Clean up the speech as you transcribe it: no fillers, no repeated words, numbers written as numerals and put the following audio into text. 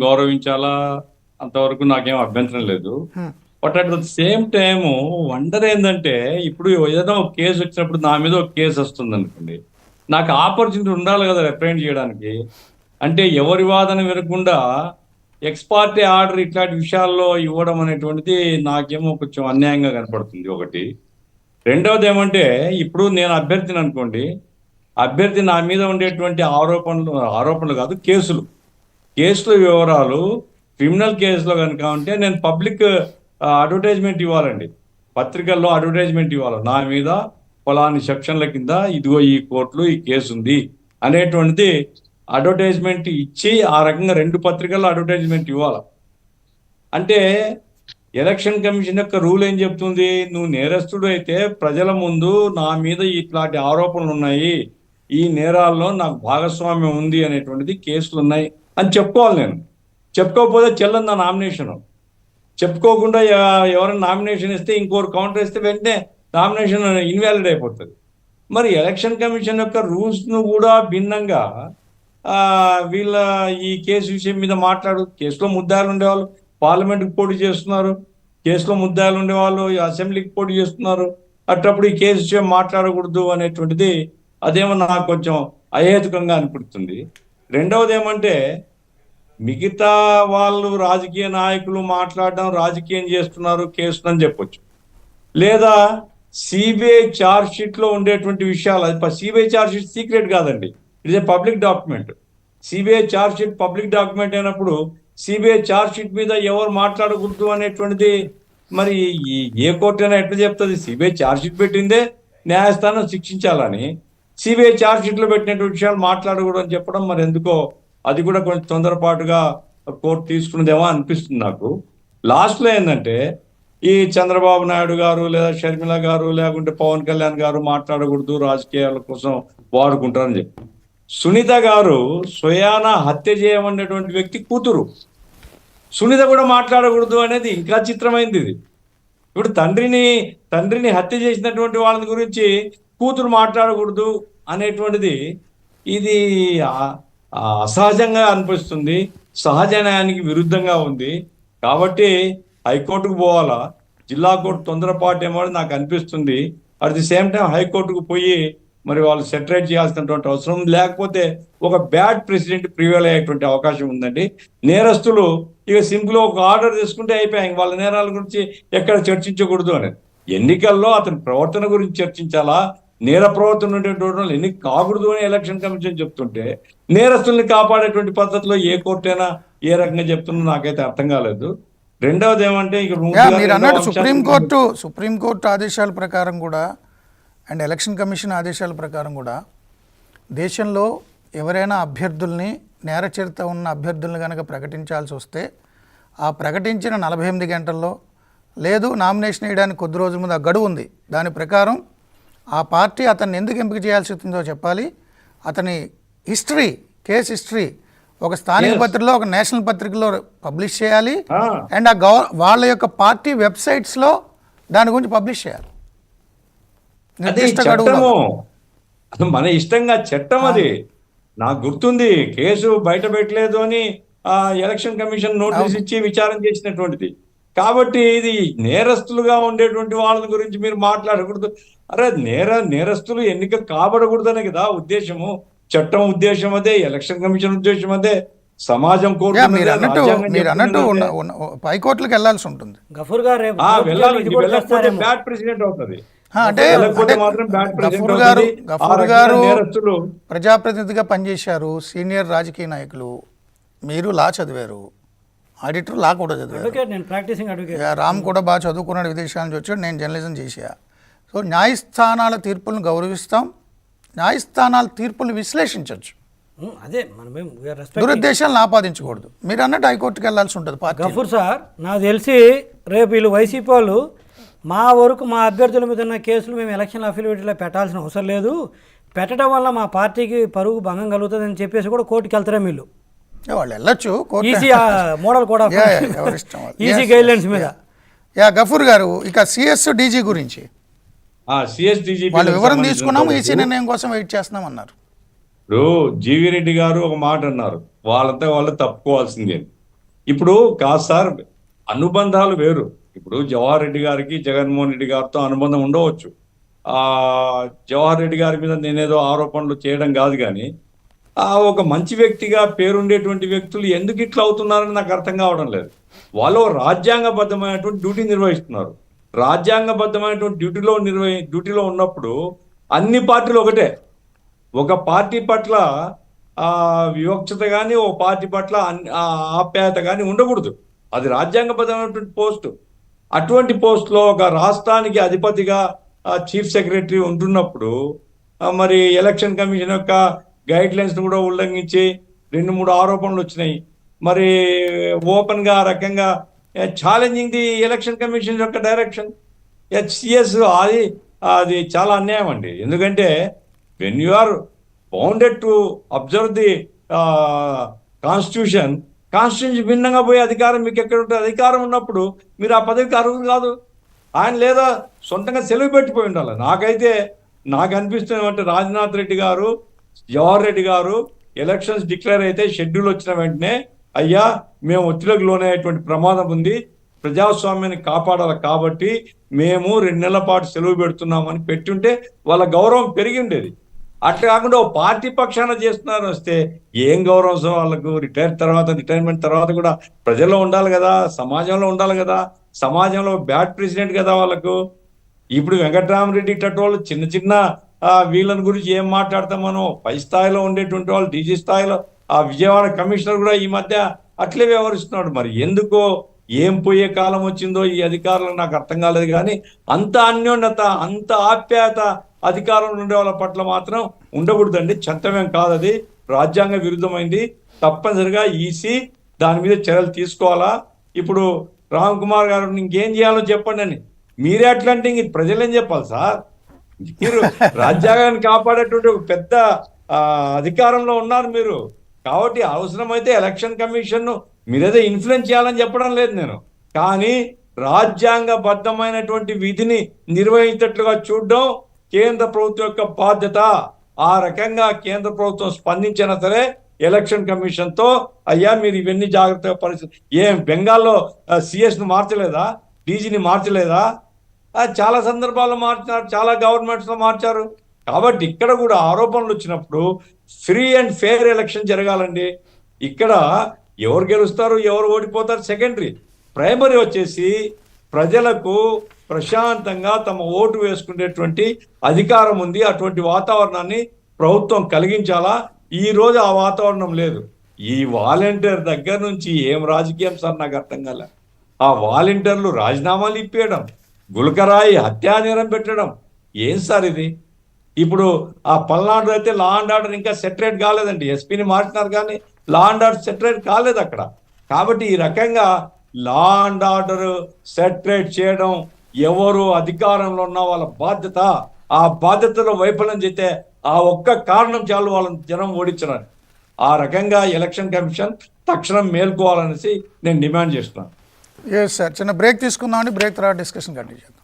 గౌరవించాలా, అంతవరకు నాకేం అభ్యంతరం లేదు. But at the same time wonder ఏంటంటే, ఇప్పుడు ఏదైనా ఒక కేసు వచ్చినప్పుడు నా మీద ఒక కేసు వస్తుంది అనుకోండి, నాకు ఆపర్చునిటీ ఉండాలి కదా రిప్రజెంట్ చేయడానికి. అంటే ఎవరి వాదన వినకుండా ఎక్స్ పార్టీ ఆర్డర్ ఇట్లాంటి విషయాల్లో ఇవ్వడం అనేటువంటిది నాకేమో కొంచెం అన్యాయంగా కనపడుతుంది ఒకటి. రెండవది ఏమంటే, ఇప్పుడు నేను అభ్యర్థిని అనుకోండి, అభ్యర్థి నా మీద ఉండేటువంటి ఆరోపణలు కాదు, కేసుల వివరాలు క్రిమినల్ కేసులో కనుక ఉంటే నేను పబ్లిక్ అడ్వర్టైజ్మెంట్ ఇవ్వాలండి. పత్రికల్లో అడ్వర్టైజ్మెంట్ ఇవ్వాలి, నా మీద ఫలాని సెక్షన్ల కింద ఇదిగో ఈ కోర్టులో ఈ కేసు ఉంది అనేటువంటిది అడ్వర్టైజ్మెంట్ ఇచ్చి ఆ రకంగా 2 పత్రికల్లో అడ్వర్టైజ్మెంట్ ఇవ్వాలి. అంటే ఎలక్షన్ కమిషన్ యొక్క రూల్ ఏం చెప్తుంది, నువ్వు నేరస్తుడు అయితే ప్రజల ముందు నా మీద ఇట్లాంటి ఆరోపణలు ఉన్నాయి, ఈ నేరాల్లో నాకు భాగస్వామ్యం ఉంది అనేటువంటిది, కేసులు ఉన్నాయి అని చెప్పుకోవాలి. నేను చెప్పుకోకపోతే చెల్లని నా నామినేషన్. చెప్పుకోకుండా ఎవరైనా నామినేషన్ ఇస్తే ఇంకోరు కౌంటర్ ఇస్తే వెంటనే నామినేషన్ ఇన్వాలిడ్ అయిపోతుంది. మరి ఎలక్షన్ కమిషన్ యొక్క రూల్స్ను కూడా భిన్నంగా వీళ్ళ ఈ కేసు విషయం మీద కేసులో ముద్దాయిలు ఉండేవాళ్ళు పార్లమెంట్కి పోటీ చేస్తున్నారు, కేసులో ముద్దాయిలు ఉండేవాళ్ళు అసెంబ్లీకి పోటీ చేస్తున్నారు. అట్టప్పుడు ఈ కేసు విషయం మాట్లాడకూడదు అనేటువంటిది అదేమో నాకు కొంచెం అహేతుకంగా అనిపిస్తుంది. రెండవది ఏమంటే, మిగతా వాళ్ళు రాజకీయ నాయకులు మాట్లాడడం రాజకీయం చేస్తున్నారు కేసులని చెప్పొచ్చు, లేదా సిబిఐ ఛార్జ్ షీట్ లో ఉండేటువంటి విషయాలు, అది సిబిఐ ఛార్జ్ షీట్ సీక్రెట్ కాదండి, it's a public document. CBI charge sheet public document అయినప్పుడు సిబిఐ ఛార్జ్ షీట్ మీద ఎవరు మాట్లాడకూడదు అనేటువంటిది మరి ఏ కోర్టు అయినా ఎట్లా చెప్తుంది? సిబిఐ ఛార్జ్ షీట్ పెట్టిందే న్యాయస్థానం శిక్షించాలని, సిబిఐ ఛార్జ్ షీట్ లో పెట్టినటువంటి విషయాలు మాట్లాడకూడదు అని చెప్పడం మరి ఎందుకో అది కూడా కొంచెం తొందరపాటుగా కోర్టు తీసుకున్నదేమో అనిపిస్తుంది నాకు. లాస్ట్ లో ఏంటంటే, ఈ చంద్రబాబు నాయుడు గారు లేదా షర్మిల గారు లేకుంటే పవన్ కళ్యాణ్ గారు మాట్లాడకూడదు, రాజకీయాల కోసం వాడుకుంటారని చెప్పి, సునీత గారు స్వయాన హత్య చేయమన్నటువంటి వ్యక్తి కూతురు, సునీత కూడా మాట్లాడకూడదు అనేది ఇంకా చిత్రమైంది. ఇది ఇప్పుడు తండ్రిని హత్య చేసినటువంటి వాళ్ళ గురించి కూతురు మాట్లాడకూడదు అనేటువంటిది ఇది అసహజంగా అనిపిస్తుంది, సహజ న్యాయానికి విరుద్ధంగా ఉంది. కాబట్టి హైకోర్టుకు పోవాలా, జిల్లా కోర్టు తొందరపాటు ఏమో నాకు అనిపిస్తుంది. అట్ ది సేమ్ టైం హైకోర్టుకు పోయి మరి వాళ్ళు సెటరేట్ చేయాల్సినటువంటి అవసరం, లేకపోతే ఒక బ్యాడ్ ప్రెసిడెంట్ ప్రివేల్ అయ్యేటువంటి అవకాశం ఉందండి. నేరస్తులు ఇక సింపుల్ ఒక ఆర్డర్ తీసుకుంటే అయిపోయాయి, వాళ్ళ నేరాల గురించి ఎక్కడ చర్చించకూడదు అనేది. ఎన్నికల్లో అతని ప్రవర్తన గురించి చర్చించాలా, నేర ప్రవర్తన ఉండేటువంటి ఎన్ని కాకూడదు అని ఎలక్షన్ కమిషన్ చెప్తుంటే, నేరస్తుల్ని కాపాడేటువంటి పద్ధతిలో ఏ కోర్టు అయినా ఏ రకంగా చెప్తున్నా నాకైతే అర్థం కాలేదు. రెండవది ఏమంటే, మీరు అన్నట్టు సుప్రీంకోర్టు ఆదేశాల ప్రకారం కూడా అండ్ ఎలక్షన్ కమిషన్ ఆదేశాల ప్రకారం కూడా దేశంలో ఎవరైనా అభ్యర్థుల్ని, నేర చరిత్ర ఉన్న అభ్యర్థుల్ని కనుక ప్రకటించాల్సి వస్తే ఆ ప్రకటించిన 48 గంటల్లో, లేదు నామినేషన్ వేయడానికి కొద్ది రోజుల ముందు ఆ గడువు ఉంది, దాని ప్రకారం ఆ పార్టీ అతన్ని ఎందుకు ఎంపిక చేయాల్సి ఉందో చెప్పాలి, అతని హిస్టరీ, కేస్ హిస్టరీ ఒక స్థానిక పత్రికలో, ఒక నేషనల్ పత్రికలో పబ్లిష్ చేయాలి, అండ్ వాళ్ళ యొక్క పార్టీ వెబ్సైట్స్లో దాని గురించి పబ్లిష్ చేయాలి. మన ఇష్టంగా చట్టం అది. నాకు గుర్తుంది, కేసు బయట పెట్టలేదు అని ఎలక్షన్ కమిషన్ నోటీస్ ఇచ్చి విచారణ చేసినటువంటిది. కాబట్టి ఇది నేరస్తులుగా ఉండేటువంటి వాళ్ళ గురించి మీరు మాట్లాడకూడదు. అరే నేరస్తులు ఎన్నిక కాబడకూడదనే కదా ఉద్దేశము, చట్టం ఉద్దేశం అదే, ఎలక్షన్ కమిషన్ ఉద్దేశం అదే, సమాజం కోర్టు మీరు అన్నట్టు హైకోర్టులకు వెళ్లాల్సి ఉంటుంది. గఫూర్ గారు బ్యాడ్ ప్రెసిడెంట్ అవుతుంది. అంటే గఫూర్ గారు ప్రజాప్రతినిధిగా పనిచేశారు, సీనియర్ రాజకీయ నాయకులు, మీరు లా చదివారు, ఆడిటర్ లా కూడా చదివారు, రామ్ కూడా బాగా చదువుకున్నాడు, విదేశాల నుంచి వచ్చాడు, నేను జర్నలిజం చేశా. సో న్యాయస్థానాల తీర్పులను గౌరవిస్తాం, న్యాయస్థానాల తీర్పులను విశ్లేషించవచ్చు, అదే దురుద్దేశాలను ఆపాదించకూడదు. మీరు అన్నట్టు హైకోర్టుకి వెళ్లాల్సి ఉంటుంది. గఫూర్ సార్, నాకు తెలిసి రేపు వీళ్ళు వైసీపీ వాళ్ళు మా వరకు మా అభ్యర్థుల మీద ఉన్న కేసులు మేము ఎలక్షన్ అఫిడవిట్లో పెట్టాల్సిన అవసరం లేదు, పెట్టడం వల్ల మా పార్టీకి పరుగు భంగం కలుగుతుంది అని చెప్పేసి కూడా కోర్టుకి వెళ్తారా వీళ్ళు. వాళ్ళు వెళ్ళొచ్చు, ఈసీ మోడల్ కూడా ఈసీ గైడ్లైన్స్ మీద. గఫూర్ గారు, ఇక సిఎస్ డీజీ గురించి వాళ్ళు వివరం తీసుకున్నాము, ఈసీ నిర్ణయం కోసం వెయిట్ చేస్తున్నాం అన్నారు. ఇప్పుడు జీవి రెడ్డి గారు ఒక మాట అన్నారు, వాళ్ళంతా వాళ్ళు తప్పుకోవాల్సిందే. ఇప్పుడు కాదు సార్, అనుబంధాలు వేరు. ఇప్పుడు జవహర్ రెడ్డి గారికి జగన్మోహన్ రెడ్డి గారితో అనుబంధం ఉండవచ్చు. ఆ జవహర్ రెడ్డి గారి మీద నేనేదో ఆరోపణలు చేయడం కాదు, కానీ ఒక మంచి వ్యక్తిగా పేరుండేటువంటి వ్యక్తులు ఎందుకు ఇట్లా అవుతున్నారని నాకు అర్థం కావడం లేదు. వాళ్ళు రాజ్యాంగబద్ధమైనటువంటి డ్యూటీ నిర్వహిస్తున్నారు. రాజ్యాంగబద్ధమైనటువంటి డ్యూటీలో ఉన్నప్పుడు అన్ని పార్టీలు ఒకటే. ఒక పార్టీ పట్ల వివక్షత కానీ, ఓ పార్టీ పట్ల ఆప్యాయత కానీ ఉండకూడదు. అది రాజ్యాంగబద్ధమైనటువంటి పోస్టు. అటువంటి పోస్టులో ఒక రాష్ట్రానికి అధిపతిగా చీఫ్ సెక్రటరీ ఉంటున్నప్పుడు మరి ఎలక్షన్ కమిషన్ యొక్క గైడ్ లైన్స్ కూడా ఉల్లంఘించి 2-3 ఆరోపణలు వచ్చినాయి. మరి ఓపెన్ గా రకంగా ఛాలెంజింగ్ ది ఎలక్షన్ కమిషన్ యొక్క డైరెక్షన్ హెచ్సిఎస్, అది చాలా అన్యాయం అండి. ఎందుకంటే when you are bounded to observe the constitution భిన్నంగా పోయే అధికారం మీకు ఎక్కడ ఉంటుంది? అధికారం ఉన్నప్పుడు మీరు ఆ పదవికి అర్హులు కాదు. ఆయన లేదా సొంతంగా సెలవు పెట్టిపోయి ఉండాలి. నాకు అనిపిస్తుంది అంటే రాజ్నాథ్ రెడ్డి గారు, జవహర్ రెడ్డి గారు ఎలక్షన్స్ డిక్లేర్ అయితే షెడ్యూల్ వచ్చిన వెంటనే, అయ్యా మేము ఒత్తిడికి లోనయ్యేటువంటి ప్రమాదం ఉంది, ప్రజాస్వామ్యాన్ని కాపాడాలి కాబట్టి మేము 2 నెలల పాటు సెలవు పెడుతున్నామని పెట్టుంటే వాళ్ళ గౌరవం పెరిగి ఉండేది. అట్లా కాకుండా ఓ పార్టీ పక్షాన చేస్తున్నారు వస్తే ఏం గౌరవం సార్ వాళ్ళకు? రిటైర్మెంట్ తర్వాత కూడా ప్రజల్లో ఉండాలి కదా, సమాజంలో ఉండాలి కదా. సమాజంలో బ్యాడ్ ప్రెసిడెంట్ కదా వాళ్ళకు. ఇప్పుడు వెంకటరామరెడ్డి ఇట్టటి వాళ్ళు చిన్న వీళ్ళని గురించి ఏం మాట్లాడతాం మనం? పై స్థాయిలో ఉండేటువంటి వాళ్ళు, డీజీ స్థాయిలో విజయవాడ కమిషనర్ కూడా ఈ మధ్య అట్లే వ్యవహరిస్తున్నాడు. మరి ఎందుకో, ఏం పోయే కాలం వచ్చిందో ఈ అధికారులకు నాకు అర్థం కాలేదు. కానీ అంత అన్యోన్యత, అంత ఆప్యాయత అధికారంలో ఉండే వాళ్ళ పట్ల మాత్రం ఉండకూడదండి. చట్టమేం కాదు, అది రాజ్యాంగ విరుద్ధమైంది. తప్పనిసరిగా ఈసీ దాని మీద చర్యలు తీసుకోవాలా. ఇప్పుడు రామ్ కుమార్ గారు ఇంకేం చేయాలో చెప్పండి అని మీరే అట్లా అంటే ఇంక ప్రజలేం చెప్పాలి సార్? మీరు రాజ్యాంగాన్ని కాపాడేటువంటి ఒక పెద్ద అధికారంలో ఉన్నారు మీరు. కాబట్టి అవసరమైతే ఎలక్షన్ కమిషన్ మీరేదో ఇన్ఫ్లుయెన్స్ చేయాలని చెప్పడం లేదు నేను, కానీ రాజ్యాంగబద్ధమైనటువంటి విధిని నిర్వహించేట్లుగా చూడడం కేంద్ర ప్రభుత్వం యొక్క బాధ్యత. ఆ రకంగా కేంద్ర ప్రభుత్వం స్పందించినా సరే ఎలక్షన్ కమిషన్ తో, అయ్యా మీరు ఇవన్నీ జాగ్రత్తగా పరిస్థితి. ఏం బెంగాల్లో సిఎస్ ను మార్చలేదా? డీజీని మార్చలేదా? చాలా సందర్భాల్లో మార్చినారు, చాలా గవర్నమెంట్స్ లో మార్చారు. కాబట్టి ఇక్కడ కూడా ఆరోపణలు వచ్చినప్పుడు ఫ్రీ అండ్ ఫెయిర్ ఎలక్షన్ జరగాలండి. ఇక్కడ ఎవరు గెలుస్తారు, ఎవరు ఓడిపోతారు సెకండరీ. ప్రైమరీ వచ్చేసి ప్రజలకు ప్రశాంతంగా తమ ఓటు వేసుకునేటువంటి అధికారం ఉంది. అటువంటి వాతావరణాన్ని ప్రభుత్వం కలిగించాలా. ఈ రోజు ఆ వాతావరణం లేదు. ఈ వాలంటీర్ దగ్గర నుంచి ఏం రాజకీయం సార్ నాకు అర్థం కాలే. ఆ వాలంటీర్లు రాజీనామాలు ఇప్పేయడం, గులకరాయి హత్యానేరం పెట్టడం, ఏం సార్ ఇది? ఇప్పుడు ఆ పల్నాడు అయితే లా అండ్ ఆర్డర్ ఇంకా సెటరేట్ కాలేదండి. ఎస్పీని మార్చినారు కానీ లా అండ్ ఆర్డర్ సెటరేట్ కాలేదు అక్కడ. కాబట్టి ఈ రకంగా లా అండ్ ఆర్డర్ సెటరేట్ చేయడం ఎవరు అధికారంలో ఉన్న వాళ్ళ బాధ్యత. ఆ బాధ్యతలో వైఫల్యం చేస్తే ఆ ఒక్క కారణం చాలు వాళ్ళని జనం ఓడించడానికి. ఆ రకంగా ఎలక్షన్ కమిషన్ తక్షణం మేల్కోవాలనేసి నేను డిమాండ్ చేస్తున్నాను. ఎస్ సార్, చిన్న బ్రేక్ తీసుకుందామండి. బ్రేక్ తర్వాత డిస్కషన్ కంటిన్యూ చేద్దాం.